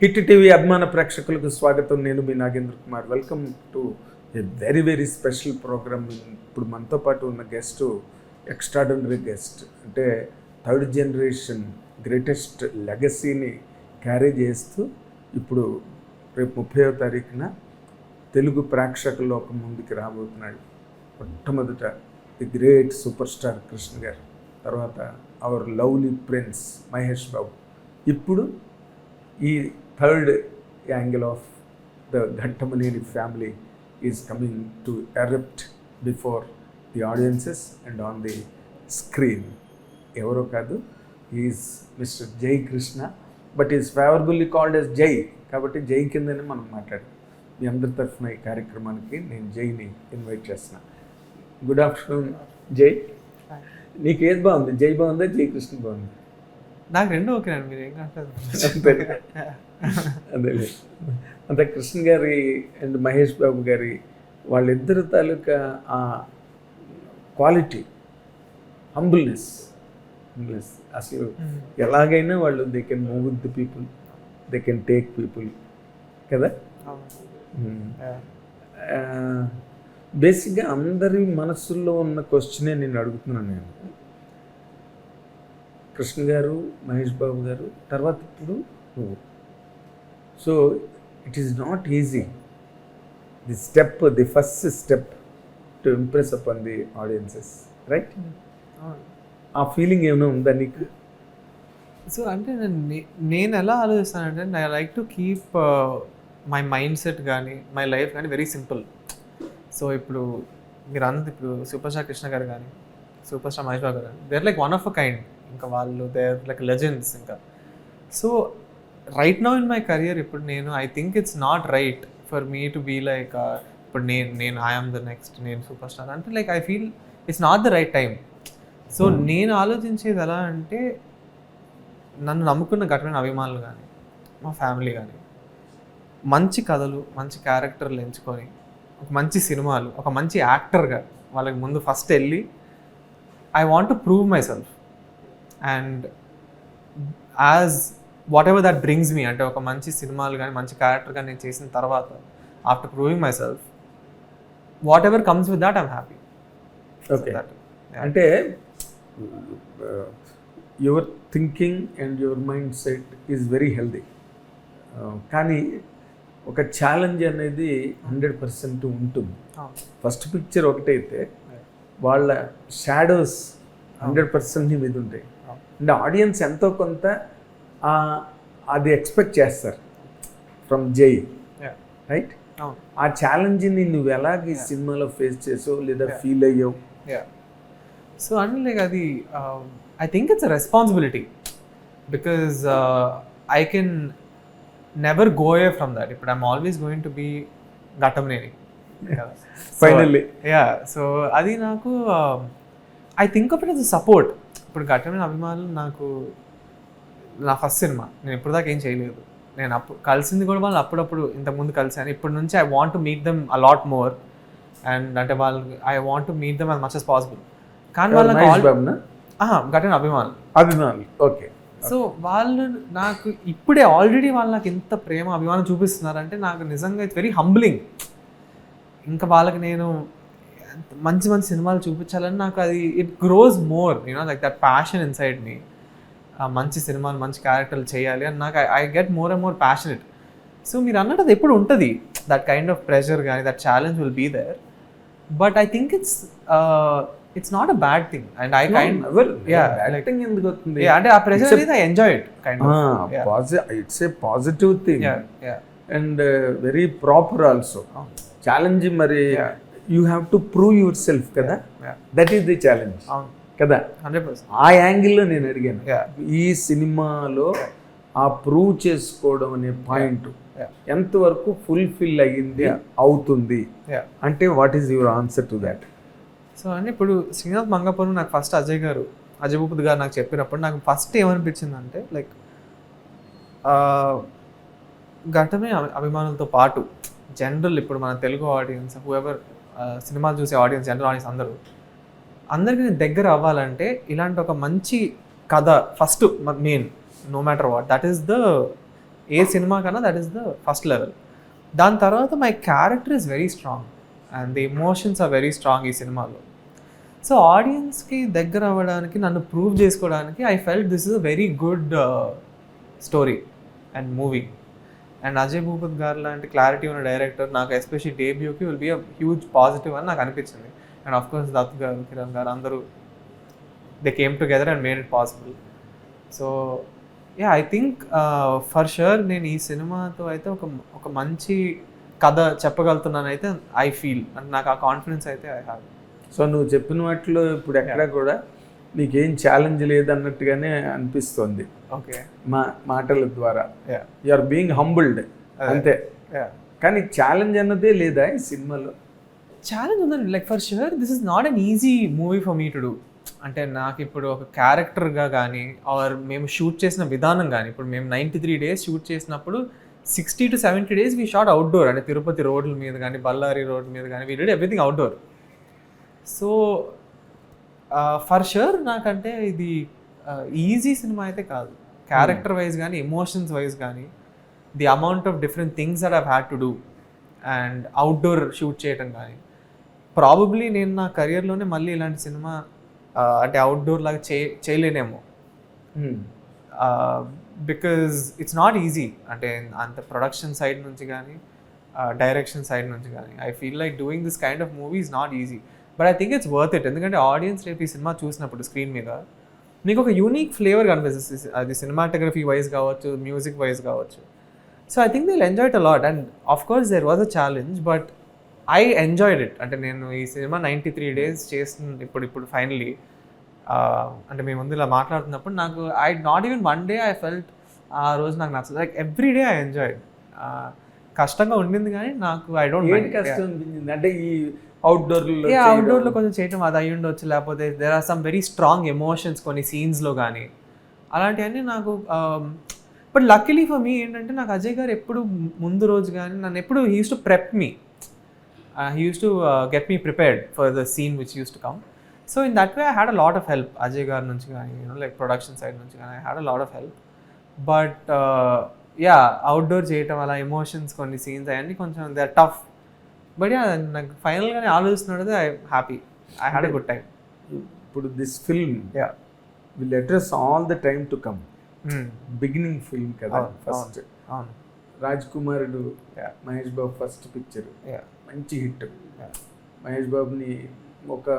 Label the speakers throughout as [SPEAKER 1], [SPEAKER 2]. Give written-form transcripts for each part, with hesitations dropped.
[SPEAKER 1] Hit TV అభిమాన ప్రేక్షకులకు స్వాగతం. నేను మీ Nagendra Kumar. Welcome to a very very special programme. ఇప్పుడు మనతో పాటు ఉన్న గెస్ట్ ఎక్స్ట్రాడినరీ గెస్ట్, అంటే థర్డ్ జనరేషన్ గ్రేటెస్ట్ లెగసీని క్యారీ చేస్తూ ఇప్పుడు రేపు 30వ తారీఖున తెలుగు ప్రేక్షకుల లోకం ముందుకు రాబోతున్నాడు. మొట్టమొదట the great super star Krishna గారు, తర్వాత hour lovely prince Mahesh Babu. ఇప్పుడు ఈ third angle of the Ghattamaneni family is coming to erupt before the audiences and on the screen. ఎవరో కాదు, ఈజ్ మిస్టర్ జై Krishna, but is favourably called as జై, కాబట్టి జై కిందనే మనం మాట్లాడాం. మీ అందరి తరఫున ఈ కార్యక్రమానికి నేను జైని ఇన్వైట్ చేస్తున్నా. గుడ్ ఆఫ్టర్నూన్ జై. నీకు ఏది బాగుంది, జై బాగుందా జై కృష్ణ బాగుంది?
[SPEAKER 2] నాకు రెండు ఓకే అండి, మీరు ఏం కాదు.
[SPEAKER 1] అదే అంత కృష్ణ గారి అండ్ మహేష్ బాబు గారి వాళ్ళిద్దరు తాలూకా ఆ క్వాలిటీ, హంబుల్నెస్ అసలు ఎలాగైనా వాళ్ళు they can move with the people, they can take people కదా. బేసిక్గా అందరి మనసుల్లో ఉన్న క్వశ్చనే నేను అడుగుతున్నాను. నేను కృష్ణ గారు, మహేష్ బాబు గారు, తర్వాత ఇప్పుడు నువ్వు. So it is not easy the step, the first step to impress upon the audiences, right? ఆ ఫీలింగ్ ఏమైనా ఉందా నీకు?
[SPEAKER 2] సో అంటే నేను ఎలా ఆలోచిస్తానంటే, I like to keep my mind set కానీ మై లైఫ్ కానీ వెరీ సింపుల్. సో ఇప్పుడు మీరు అన్నది, ఇప్పుడు సూపర్ స్టార్ కృష్ణ గారు కానీ సూపర్ స్టార్ మహేష్ బాబు గారు కానీ, there like one of a kind. ఇంకా వాళ్ళు దేర్ లైక్ లెజెండ్స్ ఇంకా. So right now in my career ఇప్పుడు నేను I think it's not right for me to be like ఇప్పుడు నేను ఐఎమ్ ద నెక్స్ట్, నేను సూపర్ స్టార్ అంటే, like I feel it's not the right time. So నేను ఆలోచించేది ఎలా అంటే, నన్ను నమ్ముకున్న ఘటమైన అభిమానులు కానీ మా ఫ్యామిలీ కానీ మంచి కథలు, మంచి క్యారెక్టర్లు ఎంచుకొని ఒక మంచి సినిమాలు, ఒక మంచి యాక్టర్గా వాళ్ళకి ముందు ఫస్ట్ వెళ్ళి I want to prove my self. And as what ever that brings me, అంటే ఒక మంచి సినిమాలు కానీ మంచి క్యారెక్టర్ కానీ నేను చేసిన తర్వాత, after proving myself, whatever comes with that I'm happy.
[SPEAKER 1] Okay, అంటే your thinking and your mind set is very healthy. కానీ ఒక ఛాలెంజ్ అనేది 100% ఉంటుంది. ఫస్ట్ పిక్చర్ ఒకటైతే వాళ్ళ షాడోస్ 100% నీ మీద ఉంటాయి. అంటే ఆడియన్స్ ఎంతో కొంత అది ఎక్స్పెక్ట్ చేస్తారు ఫ్రమ్ జై, రైట్? ఆ ఛాలెంజ్ని నువ్వు ఎలాగ ఈ సినిమాలో ఫేస్ చేసావు లేదా ఫీల్ అయ్యావు?
[SPEAKER 2] సో అంటే లైక్ అది I think it's a responsibility, because I can never go away from that. ఇప్పుడు I'm always going to be Ghattamaneni
[SPEAKER 1] finally.
[SPEAKER 2] So అది నాకు I think of it as a support. ఇప్పుడు ఘట్టమనేని అభిమానులు నాకు నా ఫస్ట్ సినిమా, నేను ఇప్పుడు దాకా ఏం చేయలేదు. నేను అప్పుడు కలిసింది కూడా వాళ్ళు అప్పుడప్పుడు ఇంతకుముందు కలిసాను. ఇప్పటి నుంచి I want to meet them a lot more. And అంటే వాళ్ళు I want to meet them as much as possible. కానీ వాళ్ళ ఘట్టమనేని అభిమానులు ఓకే. సో వాళ్ళు నాకు ఇప్పుడే ఆల్రెడీ వాళ్ళు నాకు ఎంత ప్రేమ అభిమానం చూపిస్తున్నారంటే నాకు నిజంగా ఇట్స్ వెరీ హంబ్లింగ్. ఇంకా వాళ్ళకి నేను మంచి మంచి సినిమాలు చూపించాలని నాకు అది it grows more, you know like that passion inside me. మంచి సినిమాలు, మంచి క్యారెక్టర్లు చేయాలి అని నాకు I get more and more passionate. So మీరు అన్నట్టు అది ఎప్పుడు ఉంటుంది, దట్ కైండ్ ఆఫ్ ప్రెషర్ కానీ that challenge will be there. But I think it's not a bad thing. And I kind
[SPEAKER 1] ఎందుకు అవుతుంది
[SPEAKER 2] అంటే ఆ ప్రెషర్ అనేది I enjoy it kind of.
[SPEAKER 1] It's a positive thing and very proper also. Challenge మరి you have to prove your self కదా, that is the challenge కదా.
[SPEAKER 2] 100%.
[SPEAKER 1] ఆ యాంగిల్లో నేను అడిగాను, ఈ సినిమాలో ఆ ప్రూవ్ చేసుకోవడం అనే పాయింట్ ఎంతవరకు ఫుల్ఫిల్ అయ్యింది, అవుతుంది అంటే what is your answer to that?
[SPEAKER 2] So అంటే ఇప్పుడు శ్రీనాథ్ మంగాపురం నాకు ఫస్ట్ అజయ్ భూపతి గారు నాకు చెప్పినప్పుడు నాకు ఫస్ట్ ఏమనిపించింది అంటే, లైక్ ఘట్టమనేని అభిమానులతో పాటు జనరల్ ఇప్పుడు మన తెలుగు ఆడియన్స్, హూఎవర్ సినిమాలు చూసే ఆడియన్స్, జనరల్ ఆడియన్స్ అందరికీ దగ్గర అవ్వాలంటే ఇలాంటి ఒక మంచి కథ first main, no matter what, that is the a cinema కన్నా that is the first level. దాని తర్వాత my character is very strong and the emotions are very strong ఈ సినిమాలో. సో ఆడియన్స్కి దగ్గర అవ్వడానికి, నన్ను ప్రూవ్ చేసుకోవడానికి I felt this is a very good story and movie. And Ajay Bhupath garu లాంటి క్లారిటీ ఉన్న డైరెక్టర్ నాకు ఎస్పెషల్లీ డేబ్యూకి will be a huge positive అని నాకు అనిపించింది. అండ్ ఆఫ్ కోర్స్ దత్ గారు, కిరణ్ గారు అందరూ they came together and made it possible. So yeah, I think for sure నేను ఈ సినిమాతో అయితే ఒక మంచి కథ చెప్పగలుగుతున్నాను అయితే ఐ ఫీల్, అంటే నాకు ఆ కాన్ఫిడెన్స్ అయితే ఐ హ్యావ్.
[SPEAKER 1] సో నువ్వు చెప్పిన వాటిలో ఇప్పుడు ఎక్కడ కూడా నీకేం ఛాలెంజ్ లేదన్నట్టుగానే అనిపిస్తుంది
[SPEAKER 2] ఓకే
[SPEAKER 1] మాటల ద్వారా. యు ఆర్ బీయింగ్ హంబుల్డ్ అంతే. కానీ ఛాలెంజ్ అన్నదే లేదా ఈ సినిమాలో?
[SPEAKER 2] ఛాలెంజ్ ఉందండి, like for sure this is not an easy movie for me to do. అంటే నాకు ఇప్పుడు ఒక క్యారెక్టర్గా కానీ ఆర్ మేము షూట్ చేసిన విధానం కానీ, ఇప్పుడు మేము 93 days షూట్ చేసినప్పుడు 60 to 70 days we shot outdoor. అంటే తిరుపతి రోడ్ల మీద కానీ, బళ్ళారి రోడ్ మీద కానీ, we did everything outdoor. So for sure నాకంటే ఇది ఈజీ సినిమా అయితే కాదు. క్యారెక్టర్ వైజ్ కానీ, ఎమోషన్స్ వైజ్ కానీ, the amount of different things that I've had to do and outdoor shoot చేయటం కానీ, ప్రాబబ్లీ నేను నా కెరియర్లోనే మళ్ళీ ఇలాంటి సినిమా అంటే అవుట్డోర్ లాగా చేయలేనేమో. Because it's not easy. అంటే అంత ప్రొడక్షన్ సైడ్ నుంచి కానీ, డైరెక్షన్ సైడ్ నుంచి కానీ, I feel like doing this kind of movie is not easy. But I think it's worth it. ఎందుకంటే ఆడియన్స్ రేపు ఈ సినిమా చూసినప్పుడు స్క్రీన్ మీద మీకు ఒక యూనిక్ ఫ్లేవర్ కనిపిస్తుంది, అది సినిమాటోగ్రఫీ వైజ్ కావచ్చు, మ్యూజిక్ వైజ్ కావచ్చు. So I think they'll enjoy it a lot. And of course there was a challenge, but I enjoyed it. అంటే నేను ఈ సినిమా 93 days చేస్తుంది ఇప్పుడు ఫైనలీ. అంటే మేము ముందు ఇలా మాట్లాడుతున్నప్పుడు నాకు not even one day I felt ఆ రోజు నాకు నచ్చదు. Like every day I enjoyed. కష్టంగా ఉండింది కానీ నాకు ఐ డోంట్ మైండ్.
[SPEAKER 1] కష్టం అనిపించింది అంటే ఈ అవుట్డోర్లో
[SPEAKER 2] కొంచెం చేయటం అది అయ్యి ఉండొచ్చు, లేకపోతే there are some very strong emotions కొన్ని సీన్స్లో కానీ, అలాంటివన్నీ నాకు. బట్ లక్కీలీ ఫర్ మీ ఏంటంటే నాకు అజయ్ గారు ఎప్పుడు ముందు రోజు కానీ నన్ను ఎప్పుడు he used to prep me, he used to get me prepared for the scene which used to come. So in that way I had a lot of help Ajay గారి నుంచి కానీ, లైక్ ప్రొడక్షన్ సైడ్ నుంచి కానీ I had a lot of help. But yeah, outdoor చేయటం అలా emotions కొన్ని scenes అవన్నీ కొంచెం they are tough. But yeah, నాకు ఫైనల్గానే ఆలోచిస్తున్నది I happy, I had a good time.
[SPEAKER 1] ఇప్పుడు this film will address all the time to come. Beginning film కదా first. Raj Kumarudu Mahesh Babu first picture మంచి హిట్. మహేష్ బాబుని ఒక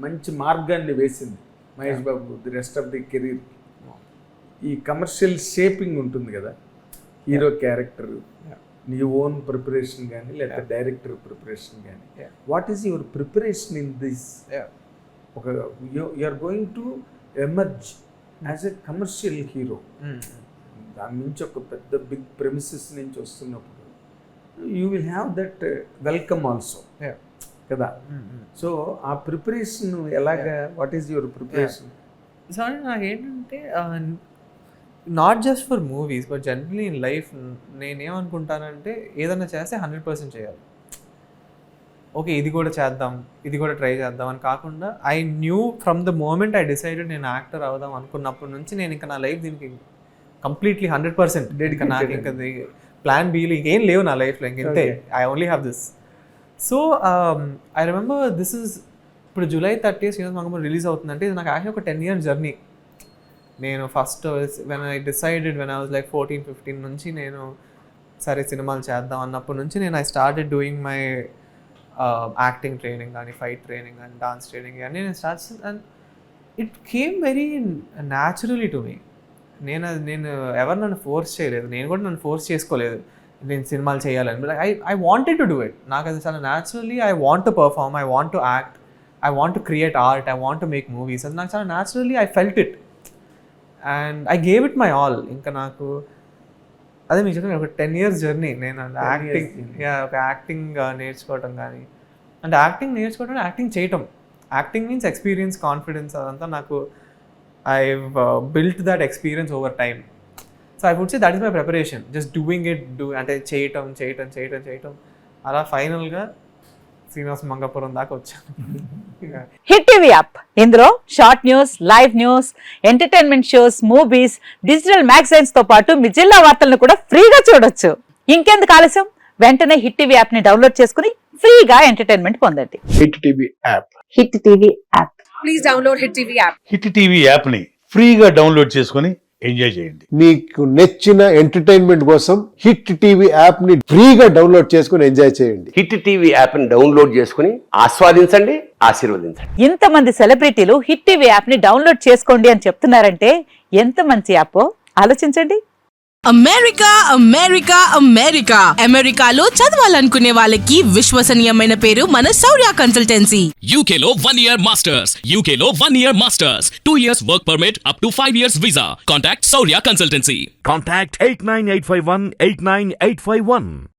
[SPEAKER 1] మంచి మార్గాన్ని వేసింది Mahesh Babu the rest of the career. ఈ కమర్షియల్ షేపింగ్ ఉంటుంది కదా, హీరో క్యారెక్టర్, నీ ఓన్ ప్రిపరేషన్ కానీ లేదా డైరెక్టర్ ప్రిపరేషన్ కానీ, what is your preparation in this? ఒక you are going to emerge as a commercial hero. దాని నుంచి ఒక పెద్ద బిగ్ ప్రెమిసెస్ నుంచి వస్తున్నప్పుడు you will have that welcome also కదా. సో ఆ ప్రిపరేషన్ ఎలాగా, what is your preparation?
[SPEAKER 2] So నాకేంటంటే not just for movies but generally in life నేనేమనుకుంటానంటే ఏదైనా చేస్తే 100% చేయాలి. ఓకే ఇది కూడా చేద్దాం, ఇది కూడా ట్రై చేద్దాం అని కాకుండా, I knew from the moment I decided నేను యాక్టర్ అవుదాం అనుకున్నప్పటి నుంచి నేను ఇంకా నా లైఫ్ దీనికి కంప్లీట్లీ 100% డెడికేట్. నాకు ఇంకా ప్లాన్ బీలు ఇంకేం లేవు నా లైఫ్లో, ఇంకంతే. I only have this. So I remember this is ఇప్పుడు July 30th Srinivas Mangamma release అవుతుందంటే ఇది నాకు యాక్చువల్లీ ఒక 10-year జర్నీ. నేను first when I decided when I was like 14-15 నుంచి నేను సరే సినిమాలు చేద్దాం అన్నప్పటి నుంచి నేను I started doing my acting training కానీ, ఫైట్ ట్రైనింగ్ కానీ, డాన్స్ ట్రైనింగ్ కానీ నేను start. And it came very naturally to me. నేను ఎవరు నన్ను ఫోర్స్ చేయలేదు, నేను కూడా నన్ను ఫోర్స్ చేసుకోలేదు నేను సినిమాలు చేయాలని. But I wanted to do it. నాకు అది చాలా naturally I want to perform, I want to act, I want to create art, I want to make movies. అది నాకు చాలా naturally I felt it and I gave it my all. ఇంకా నాకు అదే మీకు చెప్పిన ఒక 10 years జర్నీ. నేను యాక్టింగ్ ఒక యాక్టింగ్ నేర్చుకోవటం కానీ, అంటే యాక్టింగ్ నేర్చుకోవటం, యాక్టింగ్ చేయటం. యాక్టింగ్ మీన్స్ ఎక్స్పీరియన్స్, కాన్ఫిడెన్స్, అదంతా నాకు I built that experience over time. So I would say that is my preparation, just doing it, అంటే చేయటం అలా ఫైనల్గా శ్రీనివాస్ మంగాపురం దాకా వచ్చాను.
[SPEAKER 3] హిట్ టీవీ యాప్ ఇందులో short news, live news, entertainment shows, movies, digital magazines తో పాటు మీ జిల్లా వార్తలను కూడా ఫ్రీగా చూడొచ్చు. ఇంకెందుకు ఆలస్యం, వెంటనే హిట్ టీవీ యాప్ ని డౌన్లోడ్ చేసుకుని ఫ్రీగా ఎంటర్టైన్మెంట్ పొందండి.
[SPEAKER 4] Hit TV app.
[SPEAKER 3] Hit TV app.
[SPEAKER 5] Please download Hit TV app.
[SPEAKER 6] Hit TV యాప్ని ఫ్రీగా డౌన్లోడ్ చేసుకొని ఎంజాయ్ చేయండి.
[SPEAKER 4] మీకు నచ్చిన ఎంటర్టైన్మెంట్ కోసం హిట్ టీవీ యాప్ ని ఫ్రీగా డౌన్లోడ్ చేసుకుని ఎంజాయ్ చేయండి.
[SPEAKER 7] హిట్ టీవీ యాప్ని డౌన్లోడ్ చేసుకుని ఆస్వాదించండి, ఆశీర్వదించండి.
[SPEAKER 3] ఇంతమంది సెలబ్రిటీలు హిట్ టీవీ యాప్ ని డౌన్లోడ్ చేసుకోండి అని చెప్తున్నారంటే ఎంత మంచి యాప్ ఆలోచించండి.
[SPEAKER 8] అమెరికా అమెరికా అమెరికా అమెరికాలో చదవాలనుకునే వాళ్ళకి విశ్వసనీయమైన పేరు మన శౌర్య కన్సల్టెన్సీ.
[SPEAKER 9] UK లో 1 year masters. UK లో 1 year masters. 2 years work permit up to 5 years visa. Contact Saurya Consultancy.
[SPEAKER 10] Contact 89851 89851.